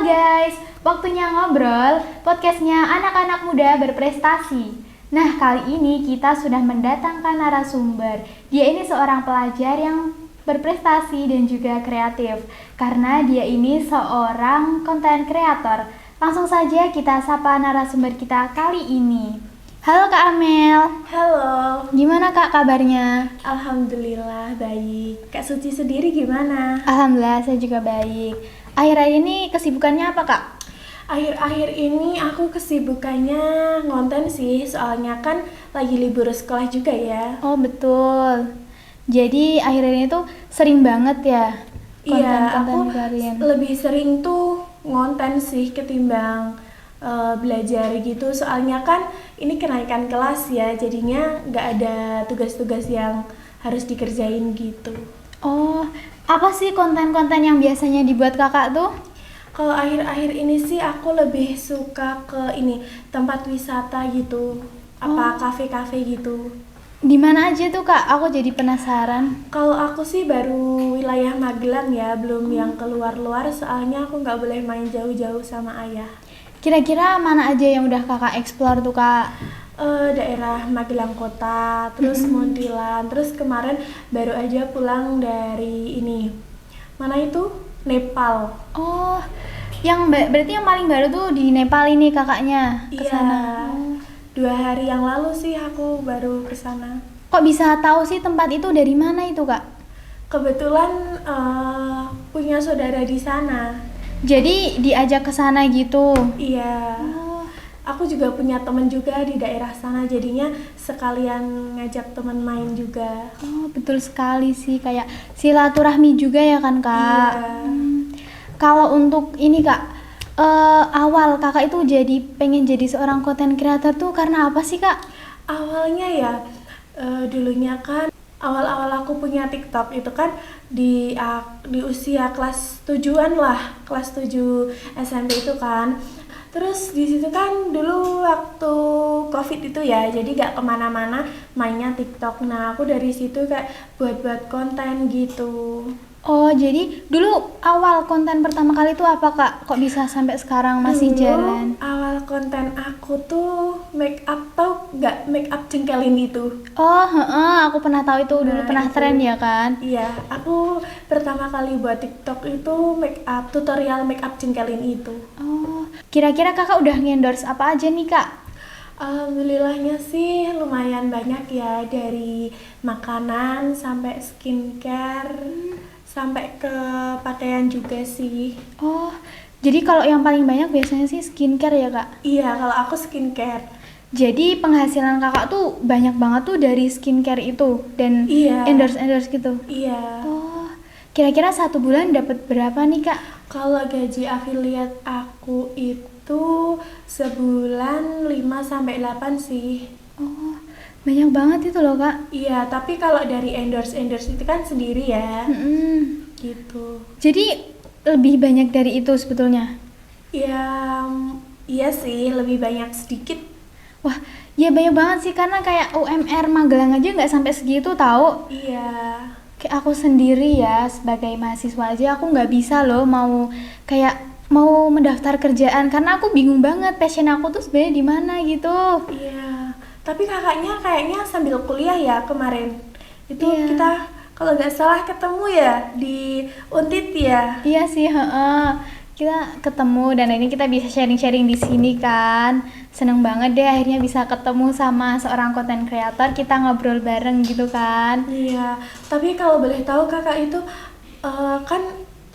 guys, waktunya ngobrol, podcastnya anak-anak muda berprestasi. Nah, kali ini kita sudah mendatangkan narasumber. Dia ini seorang pelajar yang berprestasi dan juga kreatif, karena dia ini seorang content creator. Langsung saja kita sapa narasumber kita kali ini. Halo Kak Amel. Halo. Gimana Kak kabarnya? Alhamdulillah baik. Kak Suci sendiri gimana? Alhamdulillah saya juga baik. Akhir-akhir ini kesibukannya apa Kak? Akhir-akhir ini aku kesibukannya ngonten sih, soalnya kan lagi libur sekolah juga ya. Oh betul. Jadi akhir-akhir ini tuh sering banget ya konten-konten aku kalian. lebih sering tuh ngonten sih ketimbang belajar gitu. Soalnya kan ini kenaikan kelas ya, jadinya nggak ada tugas-tugas yang harus dikerjain gitu. Oh, apa sih konten-konten yang biasanya dibuat kakak tuh? Kalau akhir-akhir ini sih aku lebih suka ke ini tempat wisata gitu, kafe-kafe gitu. Di mana aja tuh Kak? Aku jadi penasaran. Kalau aku sih baru wilayah Magelang ya, belum yang keluar-luar soalnya aku nggak boleh main jauh-jauh sama ayah. Kira-kira mana aja yang udah kakak explore tuh Kak? Daerah Magelang Kota, terus Muntilan, terus kemarin baru aja pulang dari ini, mana itu? Nepal. Oh, berarti yang paling baru tuh di Nepal ini kakaknya kesana. Iya, 2 hari yang lalu sih aku baru kesana. Kok bisa tahu sih tempat itu dari mana itu Kak? Kebetulan punya saudara di sana. Jadi diajak ke sana gitu. Iya. Aku juga punya temen juga di daerah sana, jadinya sekalian ngajak temen main juga. Oh, betul sekali sih, kayak silaturahmi juga ya kan Kak? Iya. Kalau untuk ini Kak, awal kakak itu pengen jadi seorang content creator tuh karena apa sih Kak? Awalnya ya, dulunya kan awal-awal aku punya TikTok itu kan di usia kelas 7-an lah, kelas 7 SMP itu kan. Terus di situ kan dulu waktu COVID itu ya, jadi gak kemana-mana, mainnya TikTok. Nah aku dari situ kayak buat konten gitu. Oh, jadi dulu awal konten pertama kali tuh apa Kak? Kok bisa sampai sekarang masih Dulu, jalan? awal konten aku tuh make up, tau gak make up jengkelin itu? Oh, aku pernah tahu itu dulu, pernah itu. tren ya kan? Iya, aku pertama kali buat TikTok itu make up, tutorial make up jengkelin itu. Oh, kira-kira kakak udah ngendorse apa aja nih Kak? Alhamdulillahnya sih lumayan banyak ya, dari makanan sampai skincare, sampai ke pakaian juga sih. Oh, jadi kalau yang paling banyak biasanya sih skincare ya Kak? Iya, kalau aku skincare. Jadi penghasilan kakak tuh banyak banget tuh dari skincare itu dan Iya. endorse gitu. Iya. Oh, kira-kira 1 bulan dapat berapa nih Kak? Kalau gaji affiliate aku itu sebulan 5-8 sih. Oh, banyak banget itu loh Kak. Iya, tapi kalau dari endorse itu kan sendiri ya. Mm-mm. Gitu. Jadi lebih banyak dari itu sebetulnya. Ya, iya sih, lebih banyak sedikit. Wah, ya banyak banget sih karena kayak UMR Magelang aja nggak sampai segitu tahu. Iya. Kayak aku sendiri ya sebagai mahasiswa aja aku nggak bisa loh mau mendaftar kerjaan karena aku bingung banget passion aku tuh sebenarnya di mana gitu. Iya. Tapi kakaknya kayaknya sambil kuliah ya kemarin. Itu Iya. kita kalau nggak salah ketemu ya di Untit ya. Iya sih, kita ketemu dan ini kita bisa sharing-sharing di sini kan. Seneng banget deh akhirnya bisa ketemu sama seorang content creator, kita ngobrol bareng gitu kan. Iya. Tapi kalau boleh tahu kakak itu kan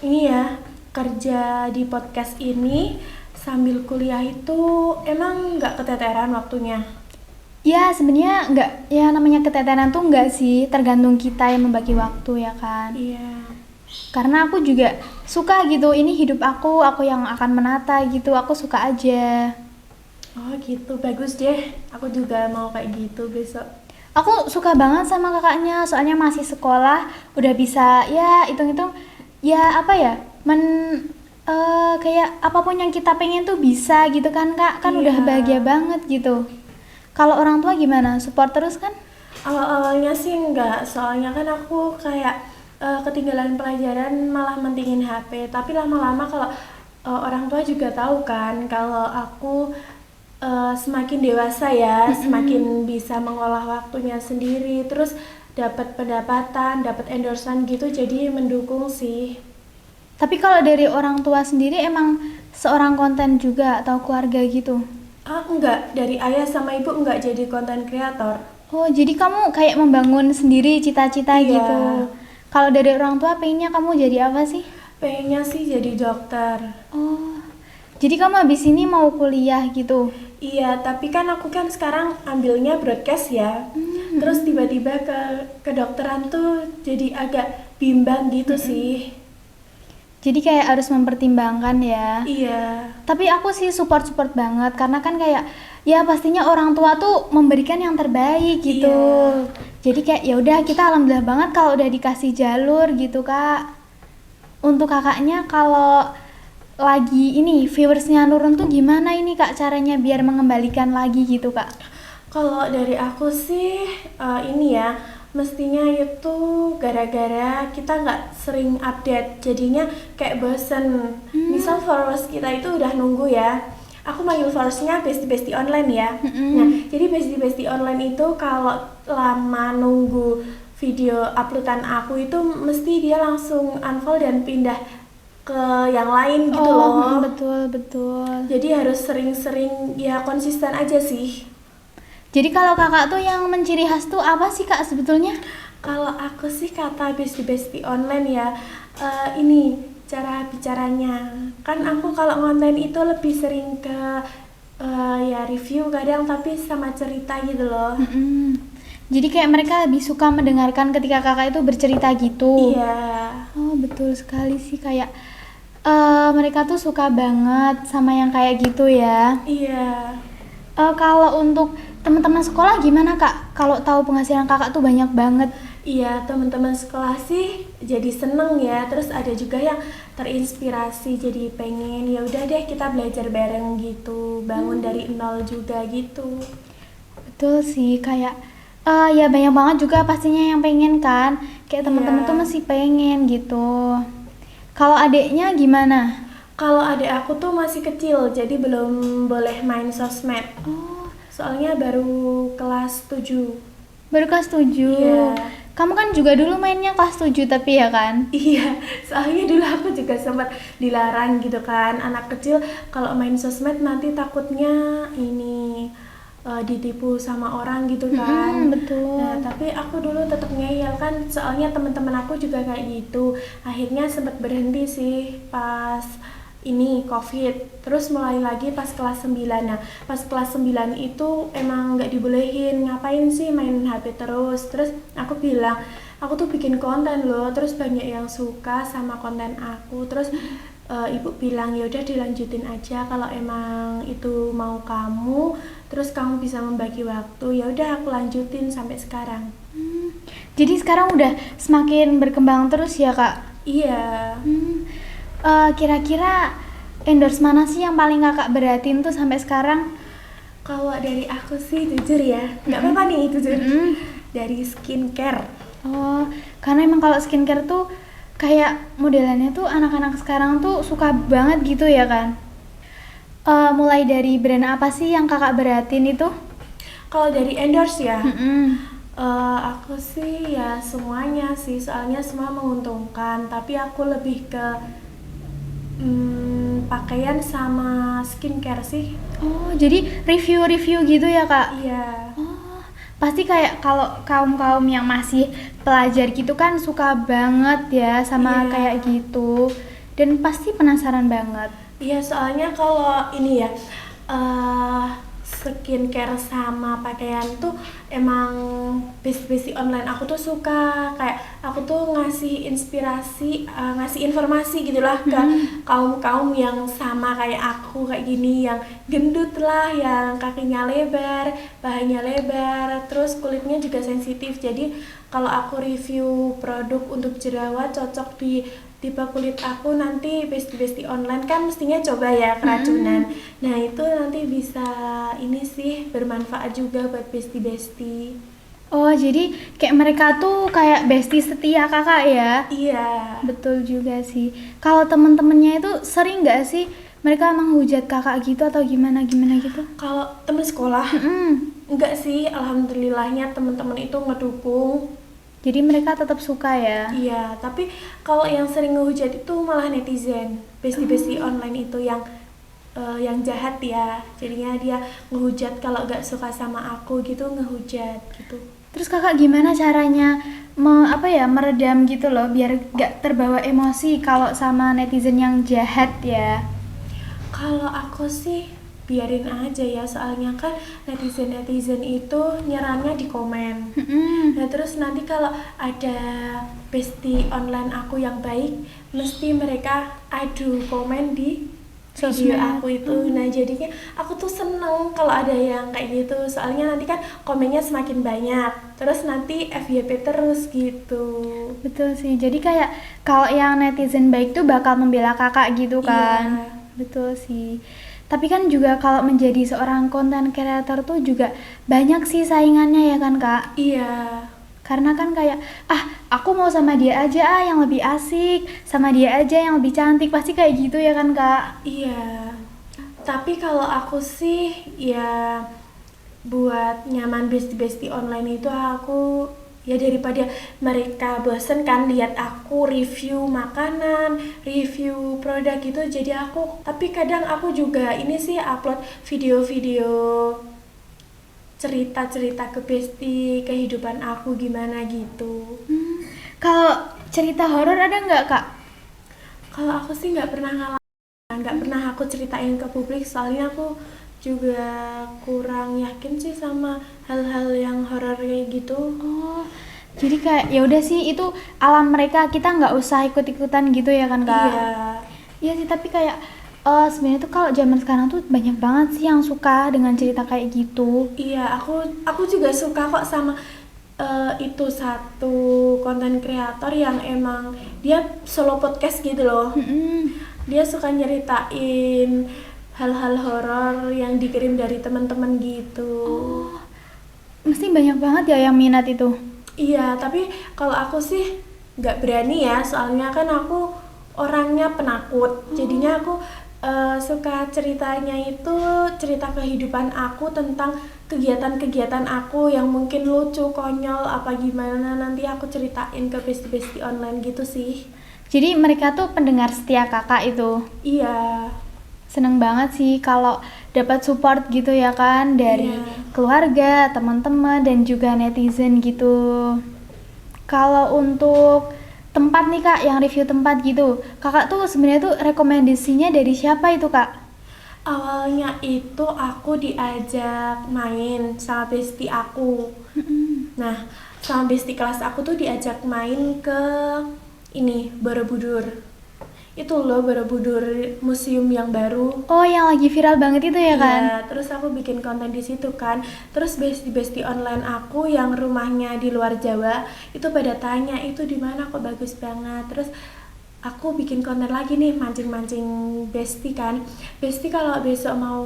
ini ya kerja di podcast ini sambil kuliah itu emang nggak keteteran waktunya? Ya sebenarnya nggak, ya namanya keteteran tuh nggak sih, tergantung kita yang membagi waktu ya kan. Iya. Karena aku juga suka gitu, ini hidup aku yang akan menata gitu, aku suka aja. Oh gitu, bagus deh. Aku juga mau kayak gitu besok. Aku suka banget sama kakaknya, soalnya masih sekolah, udah bisa ya hitung-hitung ya apa ya, kayak apapun yang kita pengen tuh bisa gitu kan Kak, kan udah Iya. bahagia banget gitu. Kalau orang tua gimana? Support terus kan? Awal-awalnya sih enggak, soalnya kan aku kayak ketinggalan pelajaran malah mentingin HP. Tapi lama-lama kalau orang tua juga tahu kan kalau aku semakin dewasa ya, semakin bisa mengolah waktunya sendiri, terus dapat pendapatan, dapat endorsement gitu, jadi mendukung sih. Tapi kalau dari orang tua sendiri emang seorang konten juga atau keluarga gitu? Enggak, dari ayah sama ibu enggak jadi konten kreator. Oh, jadi kamu kayak membangun sendiri cita-cita Iya. gitu. Kalau dari orang tua pengennya kamu jadi apa sih? Pengennya sih jadi dokter. Oh, jadi kamu habis ini mau kuliah gitu? Iya, tapi kan aku kan sekarang ambilnya broadcast ya. Terus tiba-tiba ke kedokteran tuh jadi agak bimbang gitu sih. Jadi kayak harus mempertimbangkan ya. Iya. Tapi aku sih support banget karena kan kayak ya pastinya orang tua tuh memberikan yang terbaik gitu. Iya. Jadi kayak ya udah kita alhamdulillah banget kalau udah dikasih jalur gitu Kak. Untuk kakaknya kalau lagi ini viewersnya nurun tuh gimana ini Kak caranya biar mengembalikan lagi gitu Kak? Kalau dari aku sih ini ya, mestinya itu gara-gara kita nggak sering update, jadinya kayak bosen. Misal followers kita itu udah nunggu ya. Aku manggil followersnya bestie-bestie online ya. Nah, jadi bestie-bestie online itu kalau lama nunggu video uploadan aku itu mesti dia langsung unfollow dan pindah ke yang lain gitu loh. Betul. Jadi harus sering-sering ya konsisten aja sih. Jadi kalau kakak tuh yang menciri khas tuh apa sih Kak sebetulnya? Kalau aku sih kata bestie-bestie online ya, ini cara bicaranya. Kan aku kalau konten itu lebih sering ke ya review kadang tapi sama cerita gitu loh. Jadi kayak mereka lebih suka mendengarkan ketika kakak itu bercerita gitu. Iya. Oh betul sekali sih kayak mereka tuh suka banget sama yang kayak gitu ya. Iya. Kalau untuk teman-teman sekolah gimana Kak? Kalau tahu penghasilan kakak tuh banyak banget. Iya, teman-teman sekolah sih jadi seneng ya. Terus ada juga yang terinspirasi jadi pengen ya udah deh kita belajar bareng gitu, bangun dari nol juga gitu. Betul sih kayak ya banyak banget juga pastinya yang pengen kan. Kayak teman-teman Iya. tuh masih pengen gitu. Kalau adiknya gimana? Kalau adik aku tuh masih kecil, jadi belum boleh main sosmed. Oh, Soalnya baru kelas 7. baru kelas 7. Iya. Kamu kan juga dulu mainnya kelas 7 tapi ya kan? Iya, soalnya dulu aku juga sempat dilarang gitu kan. Anak kecil kalau main sosmed nanti takutnya ini ditipu sama orang gitu kan. Betul. Nah, tapi aku dulu tetap ngeyel kan, soalnya teman-teman aku juga kayak gitu. Akhirnya sempat berhenti sih pas ini COVID, terus mulai lagi pas kelas 9. Nah, pas kelas 9 itu emang nggak dibolehin, ngapain sih main HP terus. Terus aku bilang, aku tuh bikin konten loh, terus banyak yang suka sama konten aku. Terus ibu bilang ya udah dilanjutin aja kalau emang itu mau kamu, terus kamu bisa membagi waktu. Ya udah aku lanjutin sampai sekarang. Jadi sekarang udah semakin berkembang terus ya Kak? Iya. Kira-kira endorse mana sih yang paling kakak beratin tuh sampai sekarang? Kalau dari aku sih jujur ya, nggak apa-apa nih jujur. Dari skincare. Oh, karena emang kalau skincare tuh kayak modelannya tuh anak-anak sekarang tuh suka banget gitu ya kan? Mulai dari brand apa sih yang kakak beratin itu? Kalau dari endorse ya, Mm-mm. aku sih ya semuanya sih, soalnya semua menguntungkan. Tapi aku lebih ke pakaian sama skincare sih. Oh, jadi review-review gitu ya kak? Iya. Oh, pasti kayak kalau kaum-kaum yang masih pelajar gitu kan suka banget ya sama Iya. kayak gitu. Dan pasti penasaran banget. Iya, soalnya kalau ini ya, skincare sama pakaian tuh emang basic online aku tuh suka, kayak aku tuh ngasih inspirasi, ngasih informasi gitulah ke kaum-kaum yang sama kayak aku kayak gini, yang gendut lah, yang kakinya lebar, bahannya lebar, terus kulitnya juga sensitif. Jadi kalau aku review produk untuk jerawat cocok di tipe kulit aku, nanti bestie online kan mestinya coba ya keracunan. Nah itu nanti bisa ini sih bermanfaat juga buat bestie. Oh, jadi kayak mereka tuh kayak bestie setia kakak ya? Iya. Betul juga sih. Kalau temen-temennya itu sering nggak sih mereka menghujat kakak gitu atau gimana gitu? Kalau teman sekolah, Mm-mm. enggak sih, alhamdulillahnya teman-teman itu ngedukung. Jadi mereka tetap suka ya? Iya, tapi kalau yang sering ngehujat itu malah netizen, bestie-bestie online itu yang jahat ya. Jadinya dia ngehujat kalau nggak suka sama aku gitu, ngehujat gitu. Terus kakak gimana caranya meredam gitu loh biar gak terbawa emosi kalau sama netizen yang jahat ya? Kalau aku sih biarin aja ya, soalnya kan netizen-netizen itu nyerangnya di komen. Mm-mm. Nah terus nanti kalau ada bestie online aku yang baik, mesti mereka adu komen di video Sosmed. aku itu. Nah jadinya aku tuh seneng kalau ada yang kayak gitu, soalnya nanti kan komennya semakin banyak, terus nanti FYP terus gitu. Betul sih. Jadi kayak kalau yang netizen baik tuh bakal membela kakak gitu kan. Iya. Betul sih. Tapi kan juga kalau menjadi seorang content creator tuh juga banyak sih saingannya ya kan kak. Iya. Karena kan kayak aku mau sama dia aja yang lebih asik, sama dia aja yang lebih cantik, pasti kayak gitu ya kan kak. Iya. Tapi kalau aku sih ya buat nyaman bestie-bestie online itu aku ya daripada mereka bosen kan lihat aku review makanan, review produk gitu, jadi aku tapi kadang aku juga ini sih upload video-video cerita-cerita ke bestie, kehidupan aku gimana gitu. Kalau cerita horor ada nggak kak? Kalau aku sih nggak pernah ngalamin, nggak pernah aku ceritain ke publik, soalnya aku juga kurang yakin sih sama hal-hal yang horor kayak gitu. Oh, jadi kayak ya udah sih itu alam mereka, kita nggak usah ikut-ikutan gitu ya kan kak? Iya. Iya sih, tapi kayak sebenarnya tuh kalau zaman sekarang tuh banyak banget sih yang suka dengan cerita kayak gitu. Iya, aku juga suka kok sama itu satu konten kreator yang emang dia solo podcast gitu loh. Mm-mm. Dia suka nyeritain hal-hal horor yang dikirim dari teman-teman gitu. Mesti banyak banget ya yang minat itu. Iya, tapi kalau aku sih nggak berani ya, soalnya kan aku orangnya penakut. Jadinya aku suka ceritanya itu cerita kehidupan aku tentang kegiatan-kegiatan aku yang mungkin lucu, konyol, apa gimana, nanti aku ceritain ke bestie-bestie online gitu sih. Jadi mereka tuh pendengar setia kakak itu. Iya. Seneng banget sih kalau dapat support gitu ya kan dari Iya. keluarga, teman-teman dan juga netizen gitu. Kalau untuk tempat nih kak, yang review tempat gitu, kakak tuh sebenarnya tuh rekomendasinya dari siapa itu kak? Awalnya itu aku diajak main sama bestie aku. Nah, sama bestie kelas aku tuh diajak main ke ini Borobudur. Itu loh Borobudur museum yang baru. Oh, yang lagi viral banget itu ya kan? Iya, terus aku bikin konten di situ kan. Terus bestie-bestie online aku yang rumahnya di luar Jawa itu pada tanya, itu di mana kok bagus banget. Terus aku bikin konten lagi nih, mancing-mancing bestie kan. Bestie kalau besok mau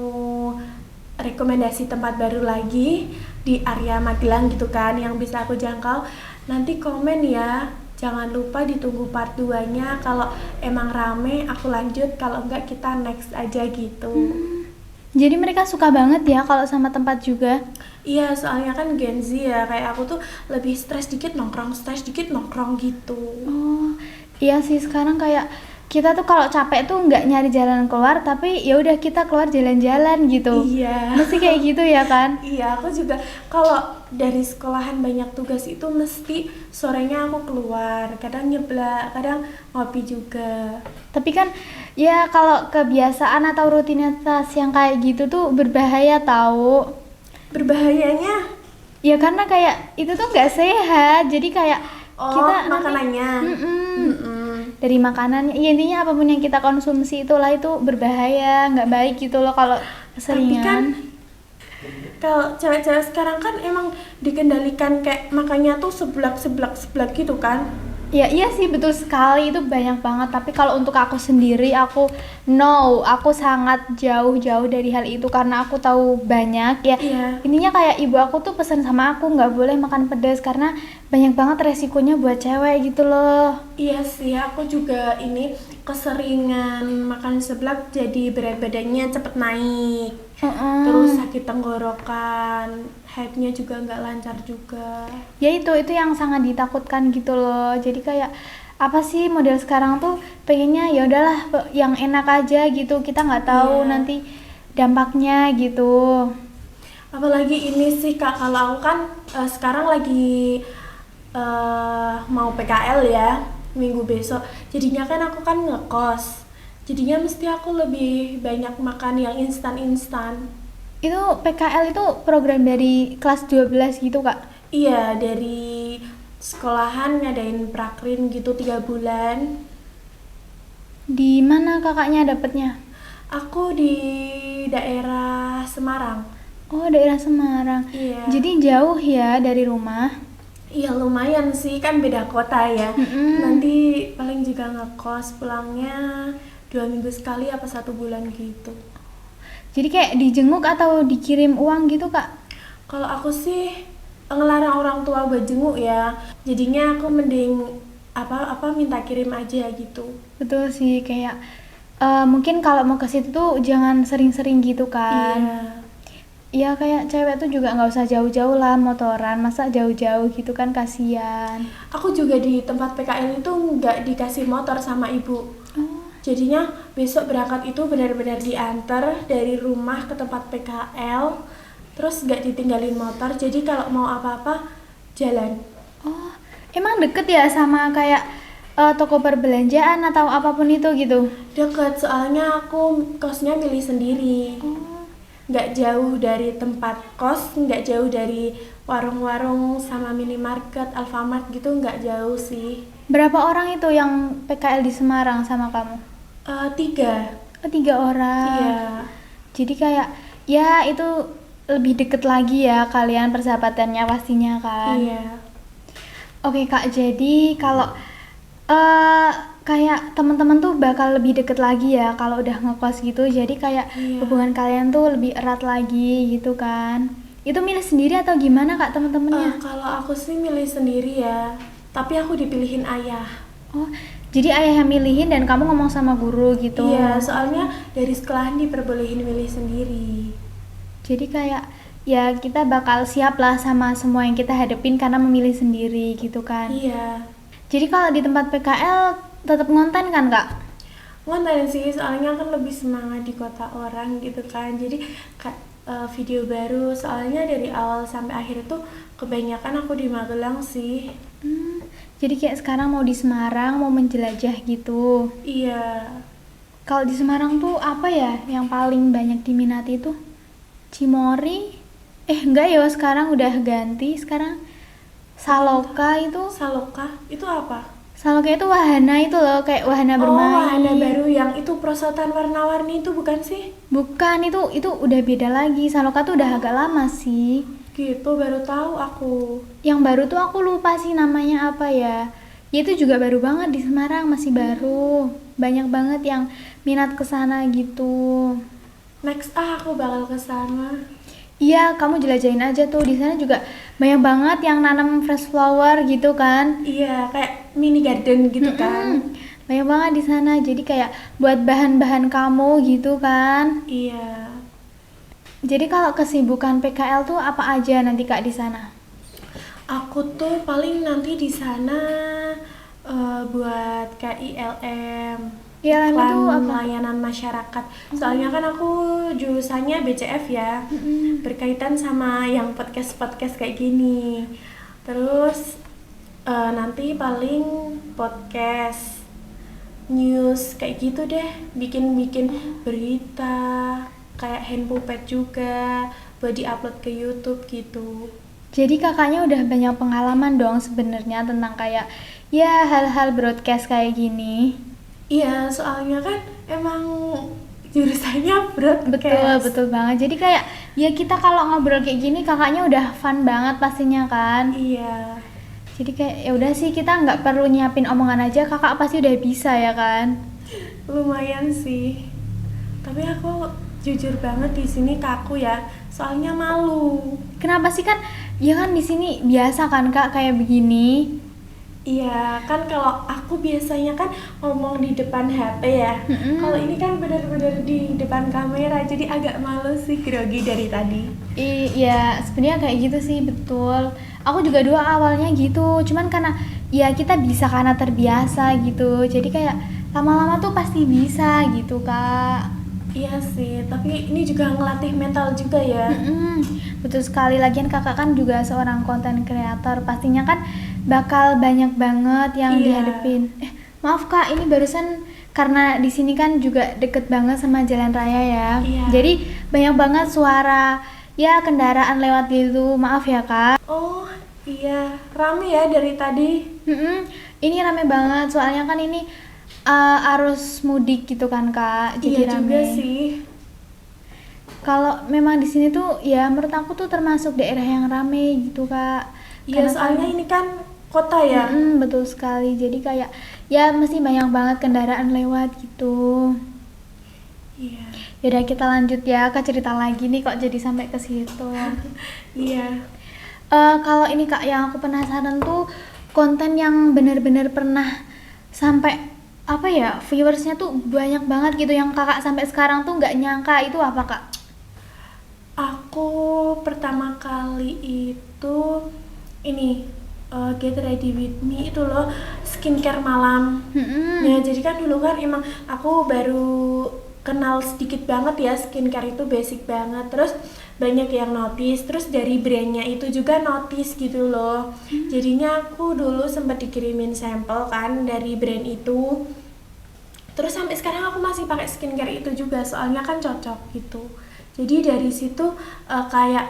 rekomendasi tempat baru lagi di area Magelang gitu kan yang bisa aku jangkau, nanti komen ya. Jangan lupa ditunggu part 2-nya. Kalau emang rame aku lanjut, kalau enggak kita next aja gitu. Jadi mereka suka banget ya kalau sama tempat juga. Iya, soalnya kan Gen Z ya, kayak aku tuh lebih stres dikit nongkrong gitu. Oh, iya sih sekarang kayak kita tuh kalau capek tuh nggak nyari jalan keluar, tapi ya udah kita keluar jalan-jalan gitu. Iya. Mesti kayak gitu ya kan? Iya, aku juga kalau dari sekolahan banyak tugas itu mesti sorenya aku keluar, kadang nyeblak, kadang ngopi juga. Tapi kan ya kalau kebiasaan atau rutinitas yang kayak gitu tuh berbahaya tahu. Berbahayanya Ya karena kayak itu tuh nggak sehat. Jadi kayak kita nanti makanannya. dari makanan, ya intinya apapun yang kita konsumsi itulah itu berbahaya, nggak baik gitu loh kalau Tapi kan keseringan. kalau cewek-cewek sekarang kan emang dikendalikan kayak makannya tuh seblak gitu kan. Ya iya sih betul sekali itu banyak banget tapi kalau untuk aku sendiri aku sangat jauh-jauh dari hal itu karena aku tahu banyak ya Iya. intinya kayak ibu aku tuh pesan sama aku nggak boleh makan pedas karena banyak banget resikonya buat cewek gitu loh. Iya sih, aku juga ini keseringan makan seblak jadi berat badannya cepet naik. Terus Heeh. sakit tenggorokan, headnya juga nggak lancar juga. Ya itu yang sangat ditakutkan gitu loh jadi kayak apa sih model sekarang tuh pengennya ya udahlah yang enak aja gitu kita nggak tahu Iya. nanti dampaknya gitu. Apalagi ini sih Kak, kalau aku kan sekarang lagi mau PKL ya, minggu besok. Jadinya kan aku kan ngekos. Jadinya mesti aku lebih banyak makan yang instan-instan. Itu PKL itu program dari kelas 12 gitu kak? Iya, dari sekolahan ngadain prakrin gitu 3 bulan. Di mana kakaknya dapetnya? Aku di daerah Semarang. Oh daerah Semarang. Iya. Jadi jauh ya dari rumah? Iya lumayan sih, kan beda kota ya. Mm-mm. Nanti paling juga ngekos pulangnya 2 minggu sekali apa 1 bulan gitu. Jadi kayak dijenguk atau dikirim uang gitu kak? Kalau aku sih ngelarang orang tua buat jenguk ya. Jadinya aku mending apa minta kirim aja gitu. Betul sih kayak mungkin kalau mau ke situ tuh jangan sering-sering gitu kan? Iya. Ya kayak cewek tuh juga nggak usah jauh-jauh lah motoran, masa jauh-jauh gitu kan kasihan. Aku juga di tempat PKL itu nggak dikasih motor sama ibu. Oh, Jadinya besok berangkat itu benar-benar diantar dari rumah ke tempat PKL, terus nggak ditinggalin motor. Jadi kalau mau apa-apa jalan. oh, emang deket ya sama kayak toko perbelanjaan atau apapun itu gitu? Deket, soalnya aku kosnya milih sendiri. Oh, Nggak jauh dari tempat kos, nggak jauh dari warung-warung sama minimarket, Alfamart gitu, nggak jauh sih. berapa orang itu yang PKL di Semarang sama kamu? 3. Oh, 3 orang. Iya. Jadi kayak ya itu lebih deket lagi ya kalian persahabatannya pastinya kan. Iya. Oke Kak, jadi kalau eh kayak teman-teman tuh bakal lebih deket lagi ya kalau udah ngekos gitu. Jadi kayak Iya. hubungan kalian tuh lebih erat lagi gitu kan. Itu milih sendiri atau gimana Kak teman-temannya? Kalau aku sih milih sendiri ya, tapi aku dipilihin ayah. Oh, jadi ayah yang milihin dan kamu ngomong sama guru gitu. Iya, soalnya dari sekolahan diperbolehin milih sendiri. Jadi kayak ya kita bakal siap lah sama semua yang kita hadepin karena memilih sendiri gitu kan. Iya. Jadi kalau di tempat PKL tetap ngonten kan Kak? Ngonten sih, soalnya kan lebih semangat di kota orang gitu kan. Jadi video baru, soalnya dari awal sampai akhir itu kebanyakan aku di Magelang sih. Jadi kayak sekarang mau di Semarang mau menjelajah gitu. Iya. Kalau di Semarang tuh apa ya yang paling banyak diminati tuh? Cimory? Enggak ya sekarang udah ganti. Sekarang Saloka itu. Saloka itu apa? Saloka itu wahana itu loh kayak wahana bermain. Oh, wahana baru yang itu perosotan warna-warni itu bukan sih? Bukan itu udah beda lagi. Saloka tuh udah agak lama sih. Gitu, baru tahu aku. Yang baru tuh aku lupa sih namanya apa ya. Ya itu juga baru banget di Semarang, masih baru. Banyak banget yang minat kesana gitu. Next aku bakal ke sana. Iya, kamu jelajahin aja tuh. Di sana juga banyak banget yang nanam fresh flower gitu kan. Iya, kayak mini garden gitu kan. Banyak banget di sana. Jadi kayak buat bahan-bahan kamu gitu kan. Iya. Jadi kalau kesibukan PKL tuh apa aja nanti Kak di sana? Aku tuh paling nanti di sana buat KILM. ILM itu Iklan apa? layanan masyarakat. Soalnya kan aku jurusannya BCF ya. Berkaitan sama yang podcast-podcast kayak gini. Terus nanti paling podcast, news kayak gitu deh. Bikin-bikin berita, kayak hand puppet juga buat diupload ke YouTube gitu. Jadi kakaknya udah banyak pengalaman dong sebenarnya tentang kayak ya hal-hal broadcast kayak gini. Iya, soalnya kan emang jurusannya Betul, broadcast. betul banget. Jadi kayak ya kita kalau ngobrol kayak gini kakaknya udah fun banget pastinya kan. Iya. Jadi kayak ya udah sih, kita nggak perlu nyiapin omongan aja, kakak pasti udah bisa ya kan. Lumayan sih. Tapi aku jujur banget di sini kaku ya, soalnya malu. Kenapa sih? Kan ya kan di sini biasa kan kak kayak begini. Iya, kan kalau aku biasanya kan ngomong di depan HP ya. Kalau ini kan benar-benar di depan kamera, jadi agak malu sih, grogi dari tadi. Iya sebenarnya kayak gitu sih, betul. Aku juga dulu awalnya gitu, cuman karena ya kita bisa karena terbiasa gitu, jadi kayak lama-lama tuh pasti bisa gitu kak. Iya sih, tapi ini juga ngelatih mental juga ya. Betul sekali, lagian kakak kan juga seorang konten kreator, pastinya kan bakal banyak banget yang Iya. dihadepin. Maaf kak, ini barusan karena di sini kan juga deket banget sama jalan raya ya. Iya. Jadi banyak banget suara ya kendaraan lewat gitu. Maaf ya kak. Oh iya, rame ya dari tadi. Ini rame banget soalnya kan ini arus mudik gitu kan kak. Jadi Iya rame. juga sih. Kalau memang di sini tuh ya menurut aku tuh termasuk daerah yang rame gitu kak. Iya, Karena soalnya kan- ini kan kota ya. betul sekali. Jadi kayak ya mesti banyak banget kendaraan lewat gitu. Iya. Yaudah kita lanjut ya ke cerita lagi nih, kok jadi sampai ke situ. Iya. Kalau ini kak, yang aku penasaran tuh konten yang benar-benar pernah sampai apa ya, viewersnya tuh banyak banget gitu, yang kakak sampai sekarang tuh nggak nyangka, itu apa kak? Aku pertama kali itu ini Get Ready With Me itu loh, skincare malam. Ya jadi kan dulu kan emang aku baru kenal sedikit banget ya, skincare itu basic banget. Terus banyak yang notice, terus dari brandnya itu juga notice gitu loh. Jadinya aku dulu sempat dikirimin sampel kan dari brand itu. Terus sampai sekarang aku masih pakai skincare itu juga, soalnya kan cocok gitu. Jadi dari situ kayak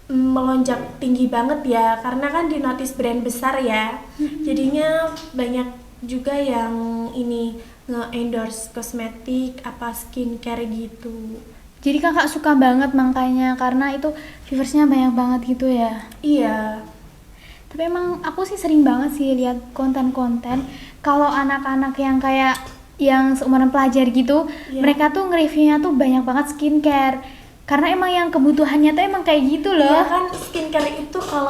melonjak tinggi banget ya, karena kan di notice brand besar ya. Jadinya banyak juga yang ini nge-endorse kosmetik apa skincare gitu. Jadi kakak suka banget makanya, karena itu viewersnya banyak banget gitu ya. Iya. Tapi emang aku sih sering banget sih lihat konten-konten kalau anak-anak yang kayak yang seumuran pelajar gitu, Iya. mereka tuh nge-reviewnya tuh banyak banget skincare. Karena emang yang kebutuhannya tuh emang kayak gitu loh. Iya kan, skincare itu kalau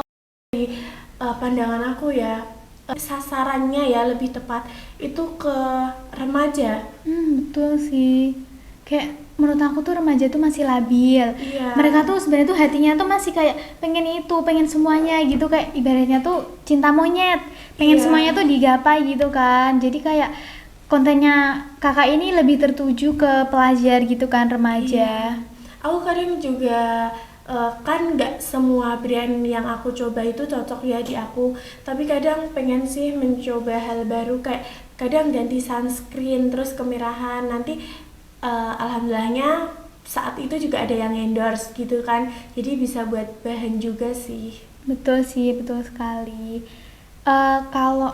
dari pandangan aku ya, sasarannya ya lebih tepat itu ke remaja. Betul sih. Kayak menurut aku tuh remaja tuh masih labil. Iya. Mereka tuh sebenarnya tuh hatinya tuh masih kayak pengen itu, pengen semuanya gitu, kayak ibaratnya tuh cinta monyet, pengen Iya. semuanya tuh digapai gitu kan. Jadi kayak kontennya kakak ini lebih tertuju ke pelajar gitu kan, remaja. Aku kadang juga kan nggak semua brand yang aku coba itu cocok ya di aku, tapi kadang pengen sih mencoba hal baru, kayak kadang ganti sunscreen terus kemerahan. Nanti alhamdulillahnya saat itu juga ada yang endorse gitu kan, jadi bisa buat bahan juga sih. Betul sih, betul sekali. Kalau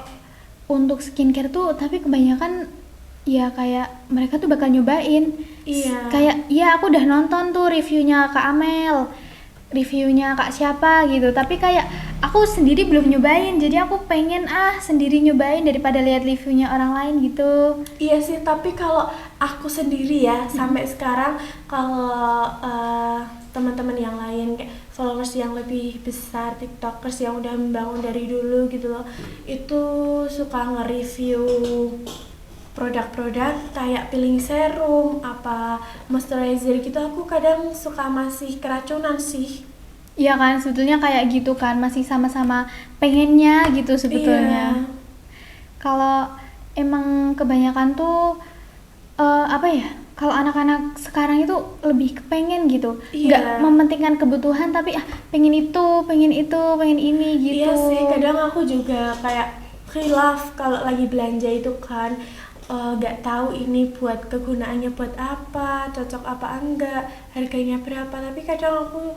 untuk skincare tuh, tapi kebanyakan ya kayak mereka tuh bakal nyobain. Iya. Kayak ya aku udah nonton tuh reviewnya Kak Amel, reviewnya Kak siapa gitu, tapi kayak aku sendiri belum nyobain, jadi aku pengen sendiri nyobain daripada lihat reviewnya orang lain gitu. Iya sih, tapi kalau aku sendiri ya sampai sekarang, kalau teman-teman yang lain kayak followers yang lebih besar, tiktokers yang udah membangun dari dulu gitu loh, itu suka nge-review produk-produk kayak peeling serum apa moisturizer gitu, aku kadang suka masih keracunan sih. Iya kan, sebetulnya kayak gitu kan, masih sama-sama pengennya gitu sebetulnya. Iya. Kalau emang kebanyakan tuh apa ya, kalau anak-anak sekarang itu lebih kepengen gitu, Iya. nggak mementingkan kebutuhan, tapi pengen itu, pengen itu, pengen ini gitu. Iya sih, kadang aku juga kayak khilaf kalau lagi belanja itu kan, nggak tahu ini buat kegunaannya buat apa, cocok apa enggak, harganya berapa, tapi kadang aku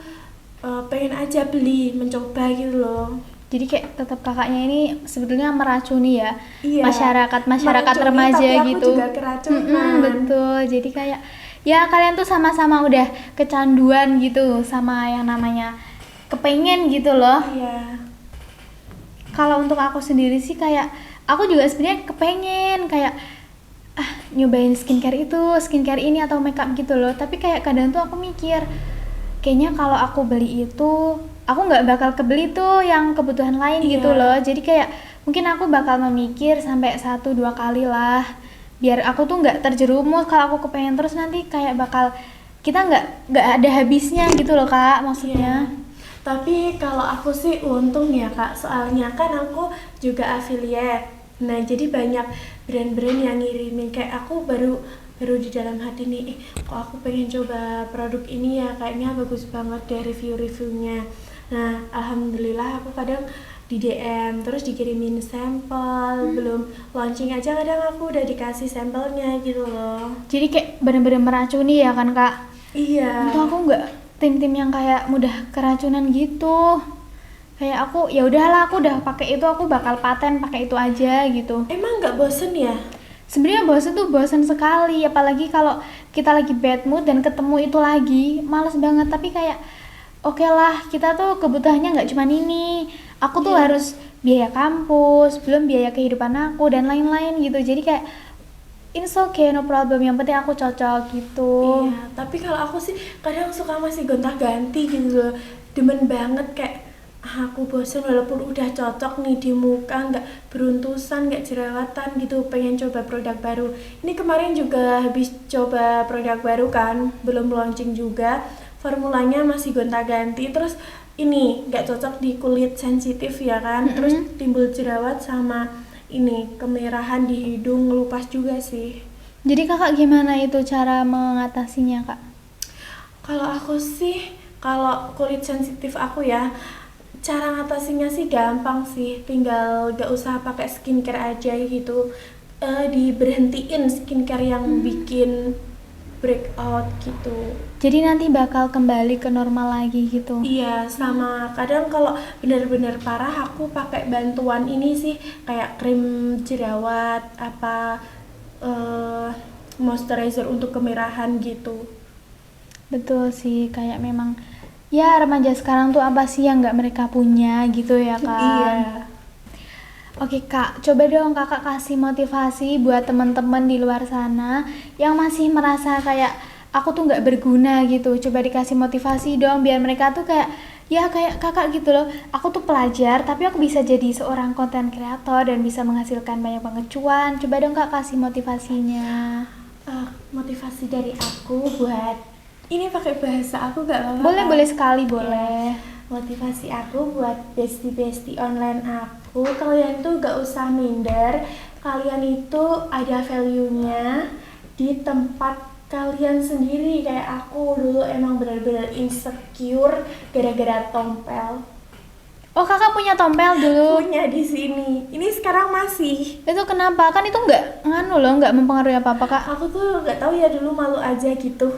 pengen aja beli, mencoba gitu loh. Jadi kayak tetap kakaknya ini sebetulnya meracuni ya, Iya, masyarakat meracuni, remaja tapi aku gitu. juga keracunan. Betul. Jadi kayak ya kalian tuh sama-sama udah kecanduan gitu sama yang namanya kepengen gitu loh. Iya. Kalau untuk aku sendiri sih kayak aku juga sebenarnya kepengen kayak nyobain skincare itu, skincare ini atau makeup gitu loh. Tapi kayak kadang tuh aku mikir, kayaknya kalau aku beli itu, aku nggak bakal kebeli tuh yang kebutuhan lain gitu Iya. loh. Jadi kayak mungkin aku bakal memikir sampai 1-2 kali lah, biar aku tuh nggak terjerumus. Kalau aku kepengen terus nanti kayak bakal kita nggak ada habisnya gitu loh Kak, maksudnya. Iya. Tapi kalau aku sih untung ya Kak, soalnya kan aku juga affiliate. Nah, jadi banyak brand-brand yang ngirimin kayak aku baru baru di dalam hati nih, kok aku pengen coba produk ini ya, kayaknya bagus banget deh review-reviewnya. Nah, alhamdulillah aku kadang di DM terus dikirimin sampel, belum launching aja kadang aku udah dikasih sampelnya gitu loh. Jadi kayak bener-bener meracuni ya kan Kak. Iya. Untung aku nggak tim-tim yang kayak mudah keracunan gitu. Kayak aku ya udahlah, aku udah pakai itu, aku bakal paten pakai itu aja gitu. Emang nggak bosen ya? Sebenarnya bosen tuh bosen sekali, apalagi kalau kita lagi bad mood dan ketemu itu lagi, males banget. Tapi kayak oke lah, kita tuh kebutuhannya nggak cuma ini. Aku tuh Iya. harus biaya kampus, belum biaya kehidupan aku dan lain-lain gitu. Jadi kayak it's okay, no problem. Yang penting aku cocok gitu. Iya, tapi kalau aku sih kadang suka masih gonta-ganti gitu loh. Demen banget kayak aku bosen walaupun udah cocok nih di muka, nggak beruntusan, nggak jerawatan gitu, pengen coba produk baru. Ini kemarin juga habis coba produk baru kan, belum launching juga. Formulanya masih gonta-ganti, terus ini nggak cocok di kulit sensitif ya kan, terus timbul jerawat sama ini kemerahan di hidung, ngelupas juga sih. Jadi kakak gimana itu cara mengatasinya kak? Kalau aku sih, kalau kulit sensitif aku ya, cara ngatasinya sih gampang sih, tinggal gak usah pakai skincare aja gitu. Diberhentiin skincare yang bikin breakout gitu. Jadi nanti bakal kembali ke normal lagi gitu? Iya, sama kadang kalau benar-benar parah aku pakai bantuan ini sih, kayak krim jerawat, apa moisturizer untuk kemerahan gitu. Betul sih, kayak memang ya remaja sekarang tuh apa sih yang nggak mereka punya gitu ya kan? Iya. Oke kak, coba dong kakak kasih motivasi buat teman-teman di luar sana yang masih merasa kayak aku tuh nggak berguna gitu. Coba dikasih motivasi dong biar mereka tuh kayak ya kayak kakak gitu loh. Aku tuh pelajar tapi aku bisa jadi seorang konten kreator dan bisa menghasilkan banyak banget cuan. Coba dong kak kasih motivasinya. Motivasi dari aku buat ini pakai bahasa aku gak apa-apa Boleh kan? boleh sekali boleh. Motivasi aku buat bestie-bestie online aku, kalian tuh gak usah minder, kalian itu ada value-nya di tempat kalian sendiri. Kayak aku dulu emang benar-benar insecure gara-gara tompel. Oh kakak punya tompel dulu. Punya di sini. Ini sekarang masih. Itu kenapa? Kan itu nggak nganu loh, nggak mempengaruhi apa-apa kak. Aku tuh gak tahu ya, dulu malu aja gitu.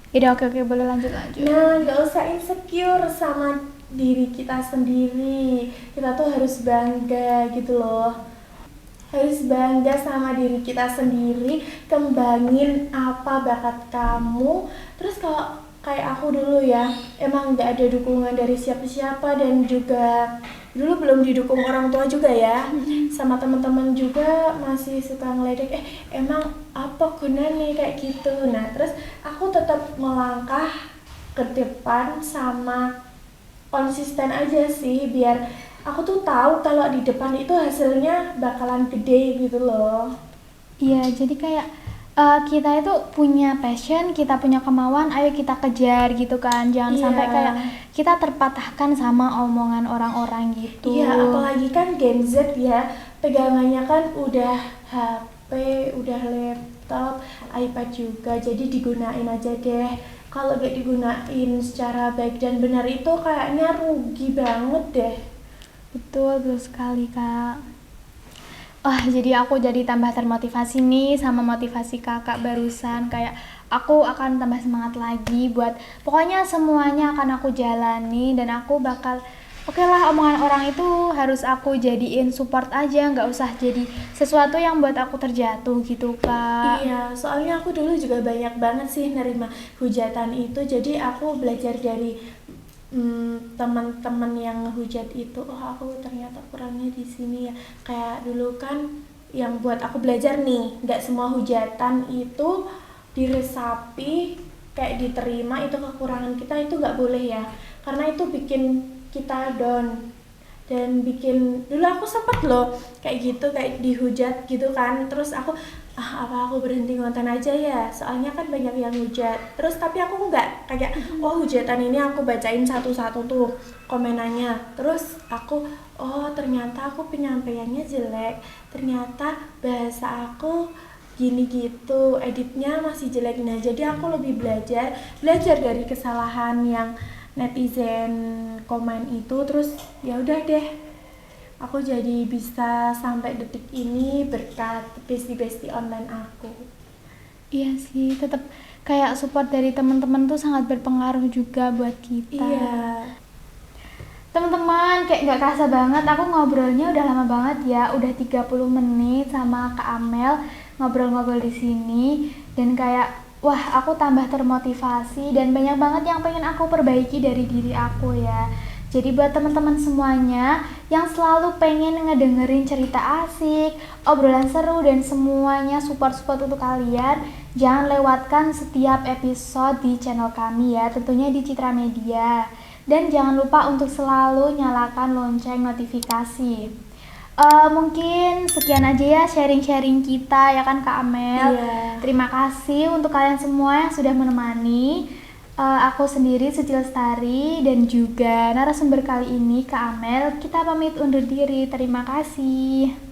Ya oke boleh lanjut. Nah, nggak usah insecure sama diri kita sendiri. Kita tuh harus bangga gitu loh. Harus bangga sama diri kita sendiri, kembangin apa bakat kamu. Terus kalau kayak aku dulu ya, emang nggak ada dukungan dari siapa-siapa dan juga dulu belum didukung orang tua juga ya, sama teman-teman juga masih suka ngeledek, emang apa gunanya kayak gitu. Nah terus aku tetap melangkah ke depan sama konsisten aja sih, biar aku tuh tahu kalau di depan itu hasilnya bakalan gede gitu loh. Iya, jadi kayak kita itu punya passion, kita punya kemauan, ayo kita kejar gitu kan. Jangan sampai kayak kita terpatahkan sama omongan orang-orang gitu. Iya, apalagi kan Gen Z ya, pegangannya kan udah HP, udah laptop, iPad juga, jadi digunain aja deh. Kalau gak digunain secara baik dan benar itu kayaknya rugi banget deh. Betul sekali kak. Wah, jadi aku jadi tambah termotivasi nih sama motivasi kakak barusan. Kayak aku akan tambah semangat lagi buat pokoknya semuanya akan aku jalani dan aku bakal oke lah, omongan orang itu harus aku jadiin support aja, nggak usah jadi sesuatu yang buat aku terjatuh gitu kak. Iya, soalnya aku dulu juga banyak banget sih nerima hujatan itu, jadi aku belajar dari teman-teman yang ngehujat itu, oh aku ternyata kurangnya di sini ya. Kayak dulu kan yang buat aku belajar nih, nggak semua hujatan itu diresapi kayak diterima, itu kekurangan kita, itu nggak boleh ya, karena itu bikin kita down. Dan bikin, dulu aku sempat loh kayak gitu, kayak dihujat gitu kan, terus aku apa aku berhenti ngonten aja ya, soalnya kan banyak yang hujat. Terus tapi aku nggak kayak, oh hujatan ini aku bacain satu-satu tuh komenannya, terus aku, oh ternyata aku penyampaiannya jelek, ternyata bahasa aku gini gitu, editnya masih jelek. Nah jadi aku lebih belajar dari kesalahan yang netizen komen itu, terus ya udah deh, aku jadi bisa sampai detik ini berkat bestie-bestie online aku. Iya sih, tetap kayak support dari teman-teman tuh sangat berpengaruh juga buat kita. Iya. Teman-teman, kayak nggak kerasa banget aku ngobrolnya udah lama banget ya, udah 30 menit sama Kak Amel ngobrol-ngobrol di sini, dan kayak wah, aku tambah termotivasi dan banyak banget yang pengen aku perbaiki dari diri aku ya. Jadi buat teman-teman semuanya yang selalu pengen ngedengerin cerita asik, obrolan seru dan semuanya support-support untuk kalian, jangan lewatkan setiap episode di channel kami ya, tentunya di Citra Media. Dan jangan lupa untuk selalu nyalakan lonceng notifikasi. Mungkin sekian aja ya sharing-sharing kita ya kan Kak Amel. Iya. Terima kasih untuk kalian semua yang sudah menemani. Aku sendiri Suci Lestari dan juga narasumber kali ini Kak Amel. Kita pamit undur diri. Terima kasih.